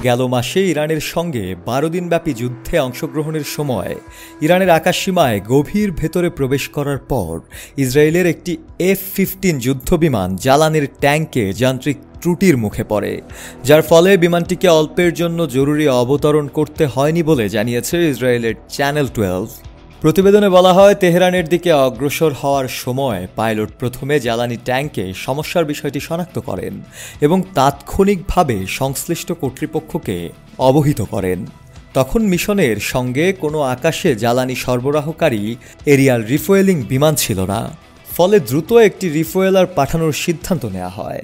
গেল মাসে ইরানের সঙ্গে 12 দিনব্যাপী যুদ্ধে অংশগ্রহণের সময় ইরানের আকাশসীমায় গভীর ভেতরে প্রবেশ করার পর ইসরায়েলের একটি F-15 যুদ্ধবিমান জ্বালানির ট্যাঙ্কে যান্ত্রিক ত্রুটির মুখে পড়ে, যার ফলে বিমানটিকে অল্পের জন্য জরুরি অবতরণ করতে হয়নি বলে জানিয়েছে ইসরায়েলের চ্যানেল 12। প্রতিবেদনে বলা হয়, তেহরানের দিকে অগ্রসর হওয়ার সময় পাইলট প্রথমে জ্বালানি ট্যাঙ্কে সমস্যার বিষয়টি শনাক্ত করেন এবং তাৎক্ষণিকভাবে সংশ্লিষ্ট কর্তৃপক্ষকে অবহিত করেন। তখন মিশনের সঙ্গে কোনো আকাশে জ্বালানি সরবরাহকারী এরিয়াল রিফুয়েলিং বিমান ছিল না, ফলে দ্রুত একটি রিফুয়েলার পাঠানোর সিদ্ধান্ত নেওয়া হয়।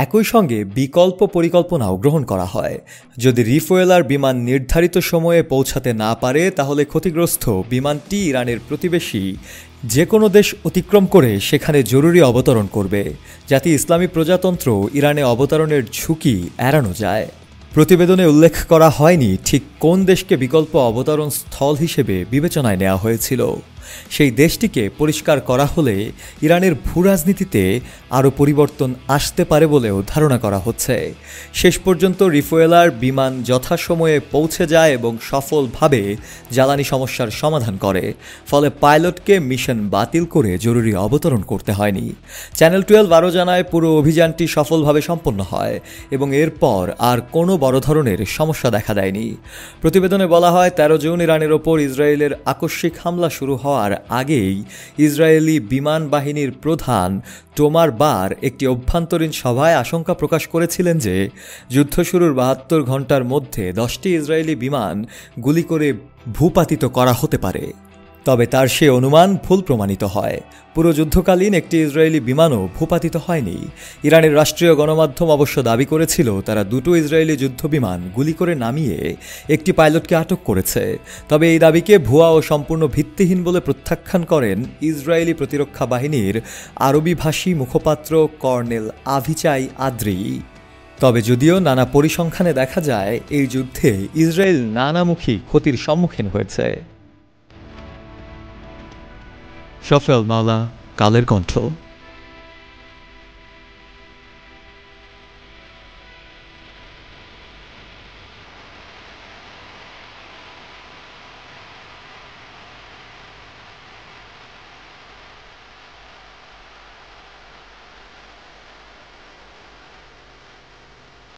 একই সঙ্গে বিকল্প পরিকল্পনাও গ্রহণ করা হয়। যদি রিফুয়েলার বিমান নির্ধারিত সময়ে পৌঁছাতে না পারে, তাহলে ক্ষতিগ্রস্ত বিমানটি ইরানের প্রতিবেশী যে কোনো দেশ অতিক্রম করে সেখানে জরুরি অবতরণ করবে, যাতে ইসলামী প্রজাতন্ত্র ইরানে অবতরণের ঝুঁকি এড়ানো যায়। প্রতিবেদনে উল্লেখ করা হয়নি ঠিক কোন দেশকে বিকল্প অবতরণ স্থল হিসেবে বিবেচনায় নেওয়া হয়েছিল। সেই দেশটিকে পরিষ্কার করা হলে ইরানের ভূরাজনীতিতে আরও পরিবর্তন আসতে পারে বলেও ধারণা করা হচ্ছে। শেষ পর্যন্ত রিফুয়েলার বিমান যথাসময়ে পৌঁছে যায় এবং সফলভাবে জ্বালানি সমস্যার সমাধান করে, ফলে পাইলটকে মিশন বাতিল করে জরুরি অবতরণ করতে হয়নি। চ্যানেল 12 আরও জানায়, পুরো অভিযানটি সফলভাবে সম্পন্ন হয় এবং এরপর আর কোনো বড় ধরনের সমস্যা দেখা দেয়নি। প্রতিবেদনে বলা হয়, 13 জুন ইরানের ওপর ইসরায়েলের আকস্মিক হামলা শুরু হওয়ার আগেই ইসরায়েলি বিমান বাহিনীর প্রধান টোমার বার একটি অভ্যন্তরীণ সভায় আশঙ্কা প্রকাশ করেছিলেন যে যুদ্ধ শুরুর 72 ঘণ্টার মধ্যে 10টি ইসরায়েলি বিমান গুলি করে ভূপাতিত করা হতে পারে। তবে তার সে অনুমান ভুল প্রমাণিত হয়। পুরো যুদ্ধকালীন একটি ইসরায়েলি বিমানও ভূপাতিত হয়নি। ইরানের রাষ্ট্রীয় গণমাধ্যম অবশ্য দাবি করেছিল তারা 2টো ইসরায়েলি যুদ্ধবিমান গুলি করে নামিয়ে একটি পাইলটকে আটক করেছে। তবে এই দাবিকে ভুয়া ও সম্পূর্ণ ভিত্তিহীন বলে প্রত্যাখ্যান করেন ইসরায়েলি প্রতিরক্ষা বাহিনীর আরবিভাষী মুখপাত্র কর্নেল আভিচাই আদ্রি। তবে যদিও নানা পরিসংখ্যানে দেখা যায় এই যুদ্ধে ইসরায়েল নানামুখী ক্ষতির সম্মুখীন হয়েছে। শফেল মাওলা, কালের কণ্ঠ।